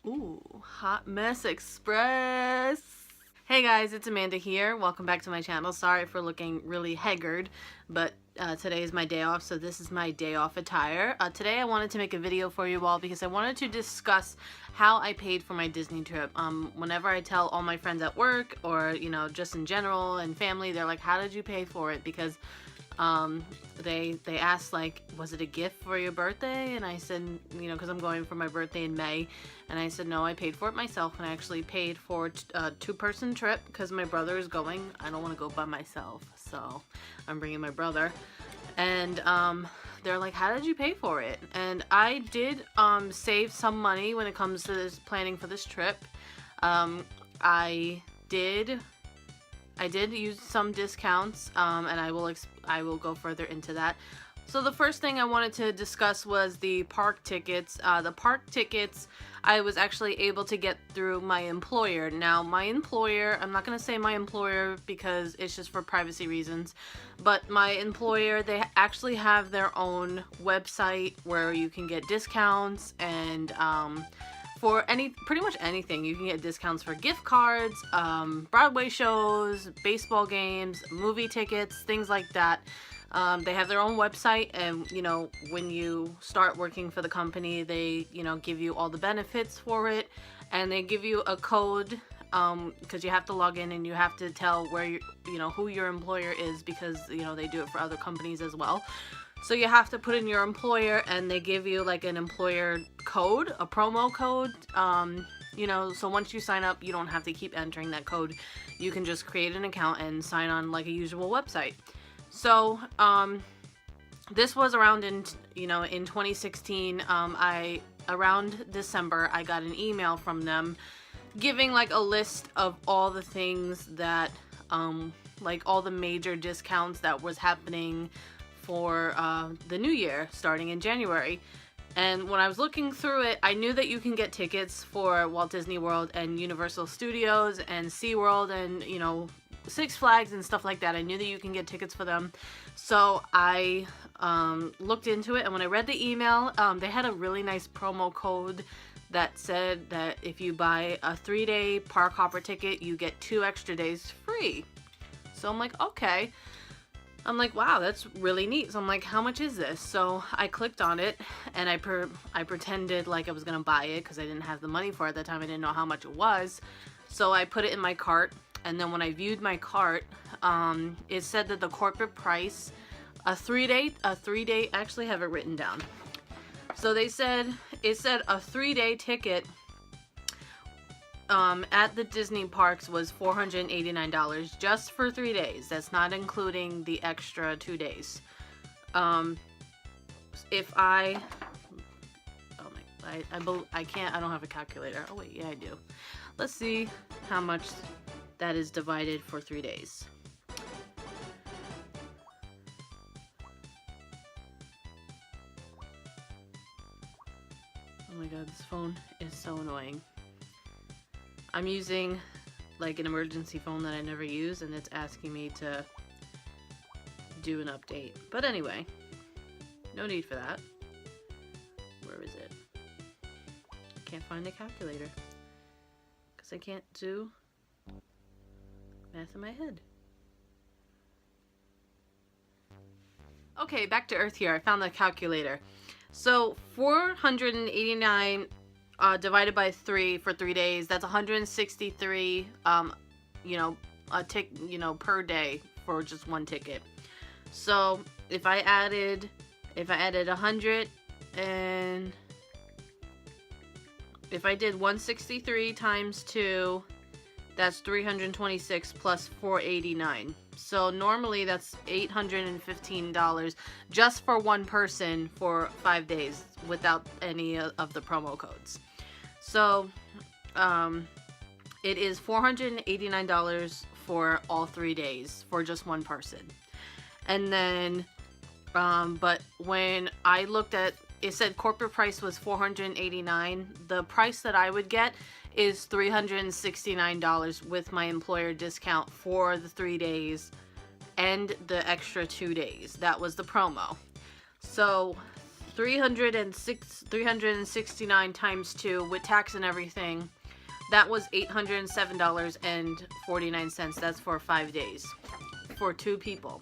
Ooh, Hot Mess Express. Hey guys, it's Amanda here. Welcome back to my channel. Sorry for looking really haggard, but today is my day off, so this is my day off attire. Today I wanted to make a video for you all because I wanted to discuss how I paid for my Disney trip. Whenever I tell all my friends at work or, just in general and family, they're like, how did you pay for it? Because they asked, like, was it a gift for your birthday? And I said, because I'm going for my birthday in May, and I said no, I paid for it myself, and I actually paid for a two-person trip because my brother is going. I don't want to go by myself, so I'm bringing my brother. And they're like, how did you pay for it? And I did save some money when it comes to this planning for this trip. I did use some discounts, and I will go further into that. So the first thing I wanted to discuss was the park tickets. The park tickets I was actually able to get through my employer. Now, my employer, I'm not going to say my employer because it's just for privacy reasons, but my employer, they actually have their own website where you can get discounts and for pretty much anything. You can get discounts for gift cards, Broadway shows, baseball games, movie tickets, things like that. They have their own website, and when you start working for the company, they give you all the benefits for it, and they give you a code because you have to log in and you have to tell where who your employer is, because they do it for other companies as well. So you have to put in your employer, and they give you like an employer code, a promo code. So once you sign up, you don't have to keep entering that code. You can just create an account and sign on like a usual website. So this was around in 2016. Around December, I got an email from them giving like a list of all the things that like all the major discounts that was happening for the new year starting in January. And when I was looking through it, I knew that you can get tickets for Walt Disney World and Universal Studios and SeaWorld and Six Flags and stuff like that. I knew that you can get tickets for them. So I looked into it, and when I read the email, they had a really nice promo code that said that if you buy a 3-day park hopper ticket, you get 2 extra days free. So I'm like, okay. I'm like, wow, that's really neat. So I'm like, how much is this? So I clicked on it, and I pretended like I was gonna buy it because I didn't have the money for it at the time. I didn't know how much it was. So I put it in my cart, and then when I viewed my cart, it said that the corporate price, a 3-day, I actually have it written down. So it said a 3-day ticket at the Disney parks was $489 just for 3 days. That's not including the extra 2 days. If I can't, I don't have a calculator. Oh wait, yeah I do. Let's see how much that is divided for 3 days. Oh my god, this phone is so annoying. I'm using like an emergency phone that I never use, and it's asking me to do an update. But anyway, no need for that. Where is it? I can't find the calculator because I can't do math in my head. Okay, back to earth here. I found the calculator. So 489 divided by 3 for 3 days, that's 163 per day for just one ticket. So if I added 100, and if I did 163 times 2, that's 326 plus 489. So normally that's $815 just for one person for 5 days without any of the promo codes. So it is $489 for all 3 days for just one person. And then but when I looked at it, said corporate price was $489. The price that I would get is $369 with my employer discount for the 3 days and the extra 2 days. That was the promo. So 369 times 2 with tax and everything. That was $807.49. That's for 5 days for 2 people,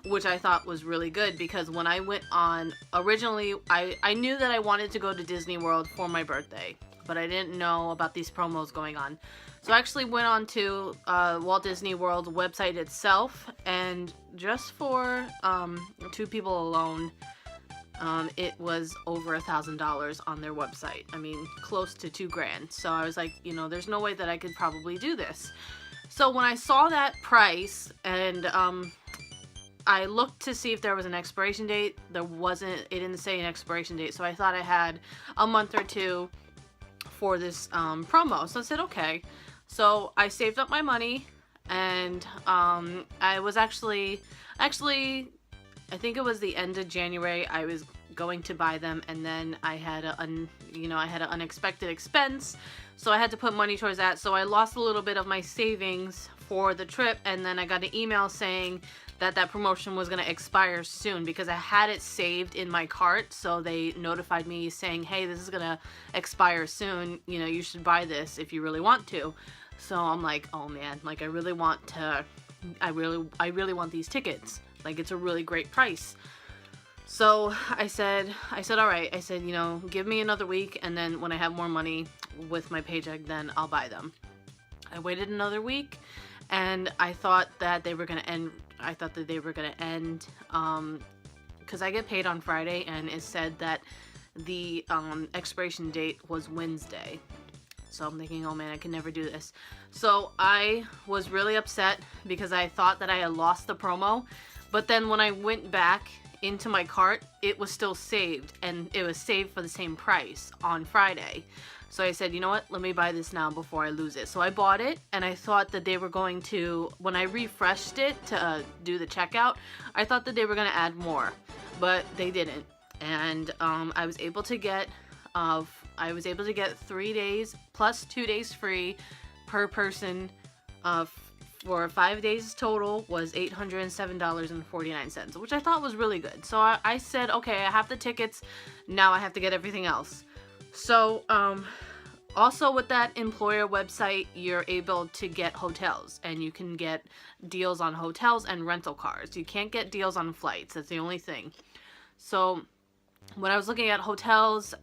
which I thought was really good because when I went on, originally I knew that I wanted to go to Disney World for my birthday, but I didn't know about these promos going on. So I actually went on to Walt Disney World website itself, and just for 2 people alone, it was over $1,000 on their website. I mean, close to $2,000. So I was like, you know, there's no way that I could probably do this. So when I saw that price and I looked to see if there was an expiration date, there wasn't. It didn't say an expiration date. So I thought I had a month or 2 for this promo. So I said, okay. So I saved up my money, and I was actually, I think it was the end of January, I was going to buy them, and then I had an unexpected expense, so I had to put money towards that. So I lost a little bit of my savings for the trip, and then I got an email saying that promotion was going to expire soon because I had it saved in my cart. So they notified me saying, hey, this is going to expire soon. You know, you should buy this if you really want to. So I'm like, oh man, like I really want these tickets. Like, it's a really great price. So I said, all right. I said, you know, give me another week, and then when I have more money with my paycheck, then I'll buy them. I waited another week, and I thought that they were gonna end. Because I get paid on Friday, and it said that the expiration date was Wednesday. So I'm thinking, oh man, I can never do this. So I was really upset because I thought that I had lost the promo. But then when I went back into my cart, it was still saved, and it was saved for the same price on Friday. So I said, you know what, let me buy this now before I lose it. So I bought it, and I thought that they were going to, when I refreshed it to do the checkout, I thought that they were going to add more, but they didn't. And I was able to get 3 days plus 2 days free per person. For 5 days total was $807.49, which I thought was really good. So I said, okay, I have the tickets, now I have to get everything else. So also with that employer website, you're able to get hotels, and you can get deals on hotels and rental cars. You can't get deals on flights. That's the only thing. So when I was looking at hotels,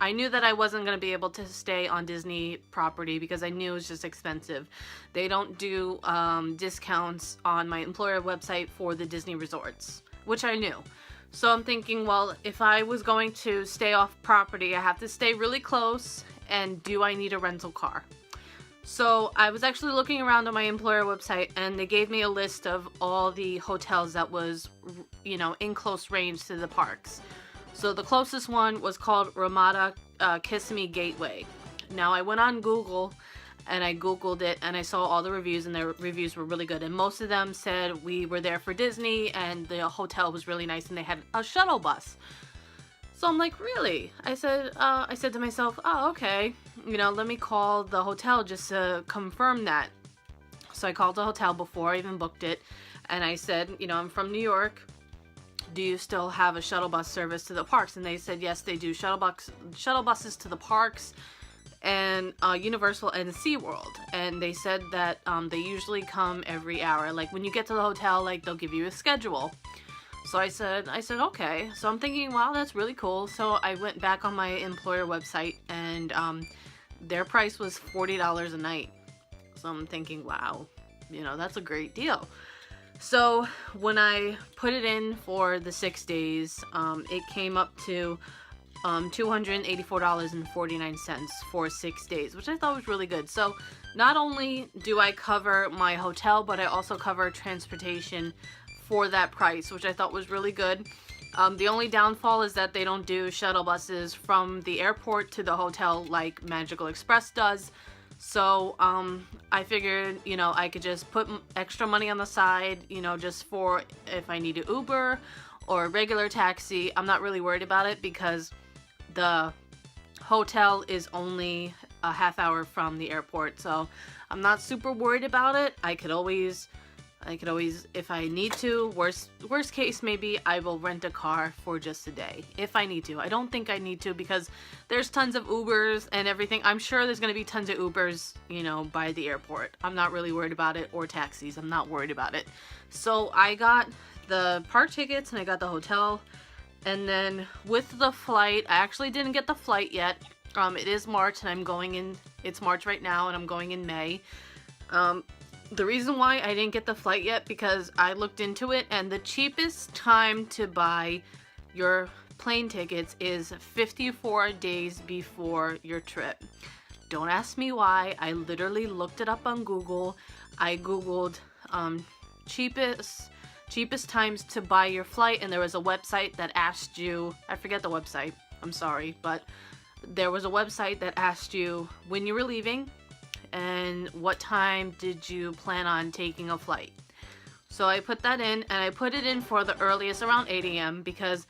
I knew that I wasn't going to be able to stay on Disney property because I knew it was just expensive. They don't do discounts on my employer website for the Disney resorts, which I knew. So I'm thinking, well, if I was going to stay off property, I have to stay really close, and do I need a rental car? So I was actually looking around on my employer website, and they gave me a list of all the hotels that was, you know, in close range to the parks. So the closest one was called Ramada Kissimmee Gateway. Now I went on Google, and I Googled it, and I saw all the reviews, and their reviews were really good. And most of them said we were there for Disney, and the hotel was really nice, and they had a shuttle bus. So I'm like, really? I said to myself, oh, okay. You know, let me call the hotel just to confirm that. So I called the hotel before I even booked it, and I said, you know, I'm from New York. Do you still have a shuttle bus service to the parks? And they said, yes, they do shuttle buses to the parks and Universal and SeaWorld. And they said that they usually come every hour. Like when you get to the hotel, like they'll give you a schedule. So I said, okay. So I'm thinking, wow, that's really cool. So I went back on my employer website, and their price was $40 a night. So I'm thinking, wow, you know, that's a great deal. So when I put it in for the 6 days, it came up to $284.49 for 6 days, which I thought was really good. So not only do I cover my hotel, but I also cover transportation for that price, which I thought was really good. The only downfall is that they don't do shuttle buses from the airport to the hotel like Magical Express does. So I figured, you know, I could just put extra money on the side, you know, just for if I need an Uber or a regular taxi. I'm not really worried about it because the hotel is only a half hour from the airport. So I'm not super worried about it. I could always I could always, if I need to, worst case maybe I will rent a car for just a day if I need to. I don't think I need to because there's tons of Ubers and everything. I'm sure there's going to be tons of Ubers, you know, by the airport. I'm not really worried about it, or taxis. I'm not worried about it. So I got the park tickets and I got the hotel, and then with the flight, I actually didn't get the flight yet. It is March and I'm going in, it's March right now and I'm going in May. The reason why I didn't get the flight yet, because I looked into it and the cheapest time to buy your plane tickets is 54 days before your trip. Don't ask me why. I literally looked it up on Google. I Googled cheapest times to buy your flight, and there was a website that asked you, I forget the website, I'm sorry, but there was a website that asked you when you were leaving and what time did you plan on taking a flight. So I put that in, and I put it in for the earliest around 8 a.m. because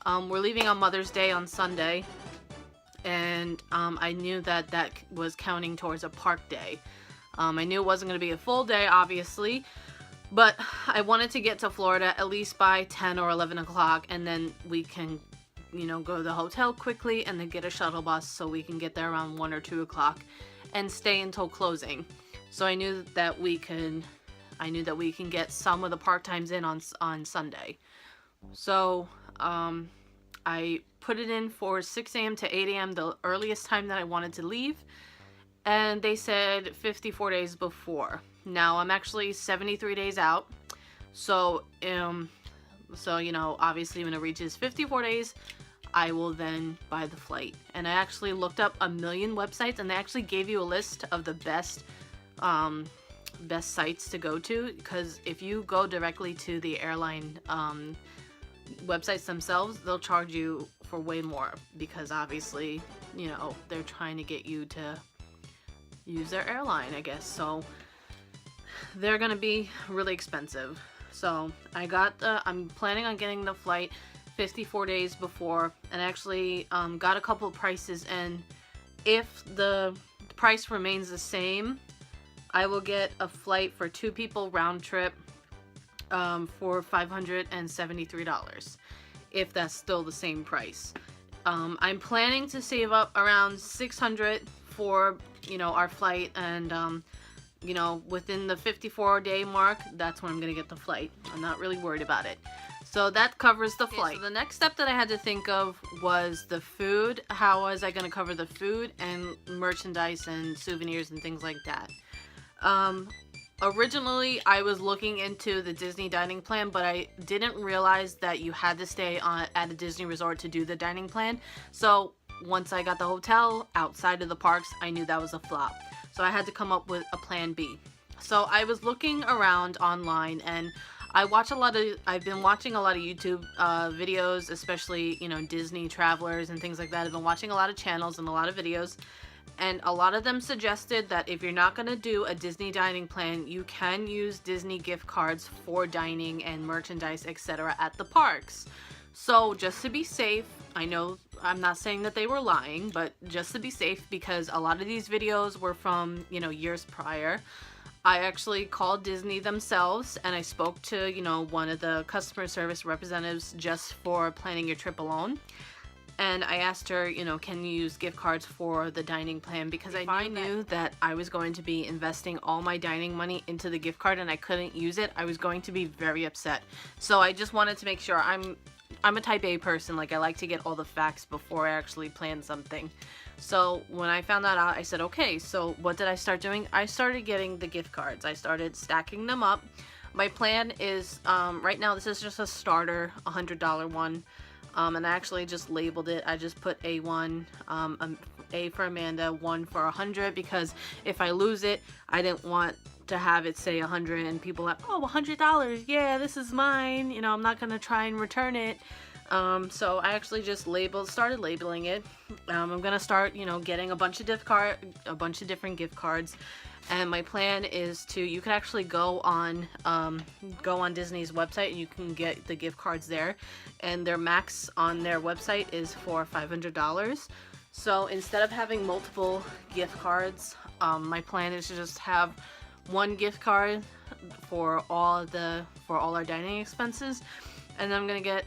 we're leaving on Mother's Day on Sunday, and I knew that that was counting towards a park day. I knew it wasn't going to be a full day, obviously, but I wanted to get to Florida at least by 10 or 11 o'clock, and then we can, you know, go to the hotel quickly and then get a shuttle bus so we can get there around 1 or 2 o'clock and stay until closing. So I knew that we can get some of the park times in on Sunday. So I put it in for 6 a.m. to 8 a.m., the earliest time that I wanted to leave, and they said 54 days before. Now I'm actually 73 days out, so you know, obviously when it reaches 54 days, I will then buy the flight. And I actually looked up a million websites, and they actually gave you a list of the best sites to go to, because if you go directly to the airline websites themselves, they'll charge you for way more, because obviously, you know, they're trying to get you to use their airline, I guess. So they're gonna be really expensive. So I'm planning on getting the flight 54 days before, and actually got a couple of prices, and if the price remains the same, I will get a flight for 2 people round trip for $573, if that's still the same price. I'm planning to save up around $600 for, you know, our flight, and you know, within the 54-day mark, that's when I'm gonna get the flight. I'm not really worried about it. So that covers the flight. So the next step that I had to think of was the food. How was I gonna cover the food and merchandise and souvenirs and things like that? Originally, I was looking into the Disney dining plan, but I didn't realize that you had to stay at a Disney resort to do the dining plan. So once I got the hotel outside of the parks, I knew that was a flop. So I had to come up with a plan B. So I was looking around online, and I've been watching a lot of YouTube videos, especially, you know, Disney travelers and things like that. I've been watching a lot of channels and a lot of videos, and a lot of them suggested that if you're not going to do a Disney dining plan, you can use Disney gift cards for dining and merchandise, etc. at the parks. So just to be safe, I know I'm not saying that they were lying, but just to be safe, because a lot of these videos were from, you know, years prior, I actually called Disney themselves, and I spoke to, you know, one of the customer service representatives just for planning your trip alone. And I asked her, you know, can you use gift cards for the dining plan? Because I knew that I was going to be investing all my dining money into the gift card and I couldn't use it, I was going to be very upset. So I just wanted to make sure. I'm a type A person. Like, I like to get all the facts before I actually plan something. So when I found that out, I said, okay, so what did I start doing? I started getting the gift cards. I started stacking them up. My plan is, right now, this is just a starter, $100 one. And I actually just labeled it. I just put A1, A for Amanda, 1 for 100, because if I lose it, I didn't want to have it say 100 and people like, oh, $100, yeah, this is mine, you know, I'm not gonna try and return it. So I actually just started labeling it. I'm gonna start, you know, getting a bunch of different gift cards, and my plan is you can actually go on Disney's website and you can get the gift cards there, and their max on their website is for $500. So instead of having multiple gift cards, my plan is to just have one gift card for all our dining expenses, and then I'm gonna get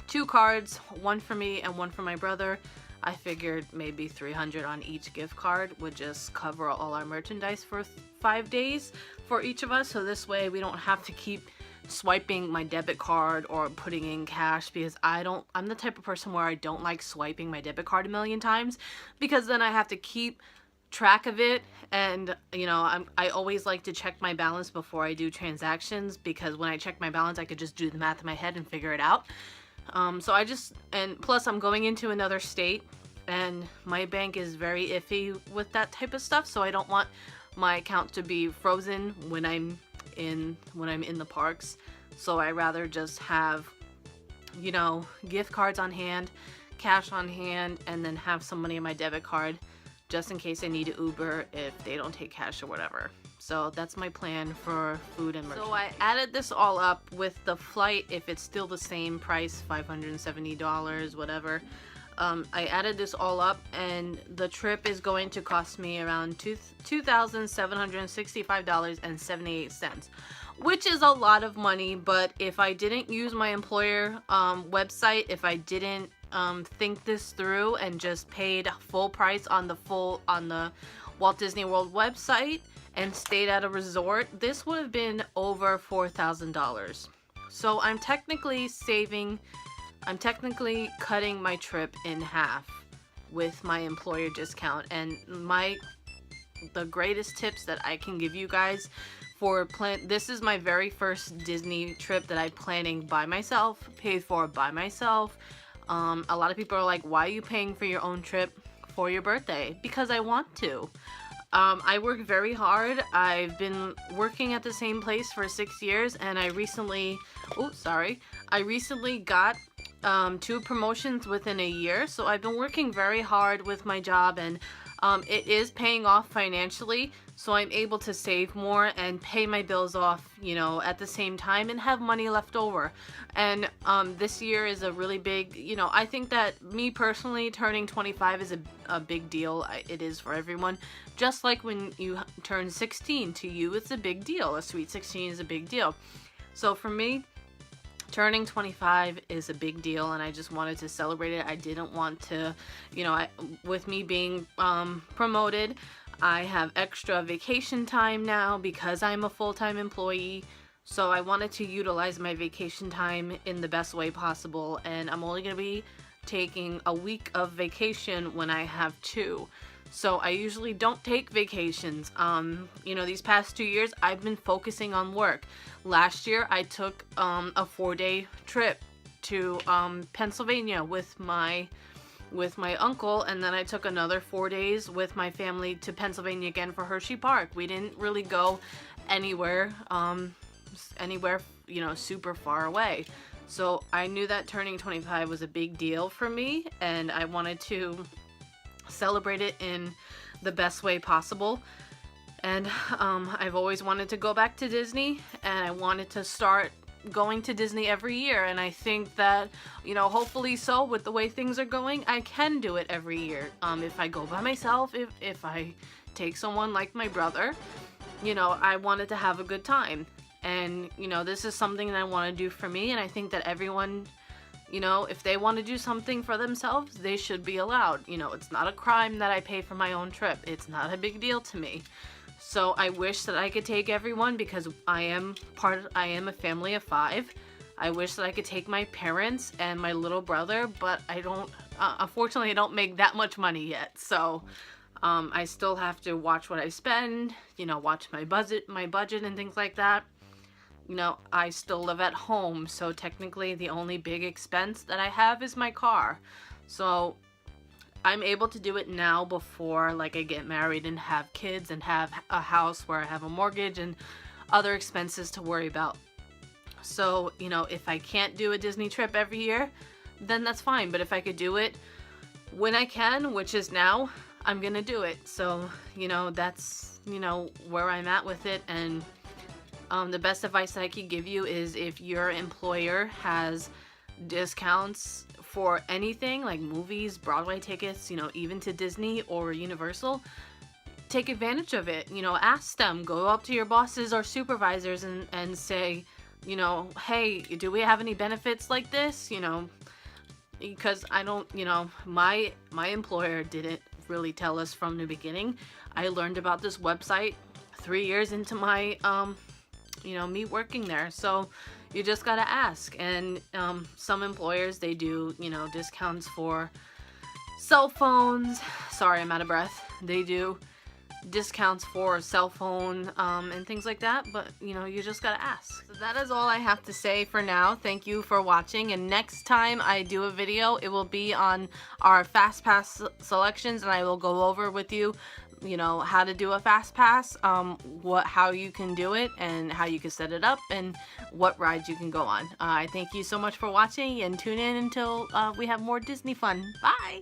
2 cards, one for me and one for my brother. I figured maybe 300 on each gift card would just cover all our merchandise for 5 days for each of us, so this way we don't have to keep swiping my debit card or putting in cash, because I'm the type of person where I don't like swiping my debit card a million times, because then I have to keep track of it, and I always like to check my balance before I do transactions, because when I check my balance I could just do the math in my head and figure it out. And plus I'm going into another state, and my bank is very iffy with that type of stuff, so I don't want my account to be frozen when I'm in the parks. So I rather just have gift cards on hand, cash on hand, and then have some money on my debit card just in case I need to Uber if they don't take cash or whatever. So that's my plan for food and merchandise. So I added this all up with the flight, if it's still the same price, $570, whatever. I added this all up, and the trip is going to cost me around $2,765.78, which is a lot of money. But if I didn't use my employer website, if I didn't think this through and just paid full price on the Walt Disney World website and stayed at a resort, this would have been over $4,000. So I'm technically cutting my trip in half with my employer discount. And the greatest tips that I can give you guys this is my very first Disney trip that I'm planning by myself, paid for by myself. A lot of people are like, why are you paying for your own trip for your birthday? Because I want to. I work very hard. I've been working at the same place for 6 years, and I recently got 2 promotions within a year. So I've been working very hard with my job, and it is paying off financially. So I'm able to save more and pay my bills off, at the same time, and have money left over. And this year is a really big, I think that me personally turning 25 is a big deal. It is for everyone. Just like when you turn 16, to you it's a big deal. A sweet 16 is a big deal. So for me, turning 25 is a big deal, and I just wanted to celebrate it. I didn't want to, with me being promoted, I have extra vacation time now because I'm a full-time employee. So I wanted to utilize my vacation time in the best way possible, and I'm only going to be taking a week of vacation when I have 2. So I usually don't take vacations. These past 2 years I've been focusing on work. Last year I took a 4-day trip to Pennsylvania with my uncle, and then I took another 4 days with my family to Pennsylvania again for Hershey Park. We didn't really go anywhere super far away. So I knew that turning 25 was a big deal for me, and I wanted to celebrate it in the best way possible. And I've always wanted to go back to Disney, and I wanted to start going to Disney every year. And I think that, hopefully so, with the way things are going, I can do it every year. If I go by myself, if I take someone like my brother, I wanted to have a good time. And, this is something that I want to do for me, and I think that everyone, if they want to do something for themselves, they should be allowed. It's not a crime that I pay for my own trip. It's not a big deal to me. So I wish that I could take everyone, because I am a family of 5. I wish that I could take my parents and my little brother, but I don't, unfortunately I don't make that much money yet. So I still have to watch what I spend, watch my budget and things like that. I still live at home, so technically the only big expense that I have is my car. So I'm able to do it now before I get married and have kids and have a house where I have a mortgage and other expenses to worry about. So, if I can't do a Disney trip every year, then that's fine. But if I could do it when I can, which is now, I'm gonna do it. So, that's, where I'm at with it. And the best advice that I could give you is, if your employer has discounts for anything like movies, Broadway tickets, even to Disney or Universal, take advantage of it. You know, ask them, go up to your bosses or supervisors and say, you know, hey, do we have any benefits like this? You know, because I don't, you know, my employer didn't really tell us from the beginning. I learned about this website 3 years into my, you know, me working there. So you just gotta ask. And some employers, they do, you know, discounts for cell phones. Sorry, I'm out of breath. They do discounts for cell phone and things like that, but you know, you just gotta ask. So that is all I have to say for now. Thank you for watching, and next time I do a video, it will be on our fast pass selections, and I will go over with you, you know, how to do a fast pass, how you can do it, and how you can set it up, and what rides you can go on. I thank you so much for watching, and tune in until we have more Disney fun. Bye.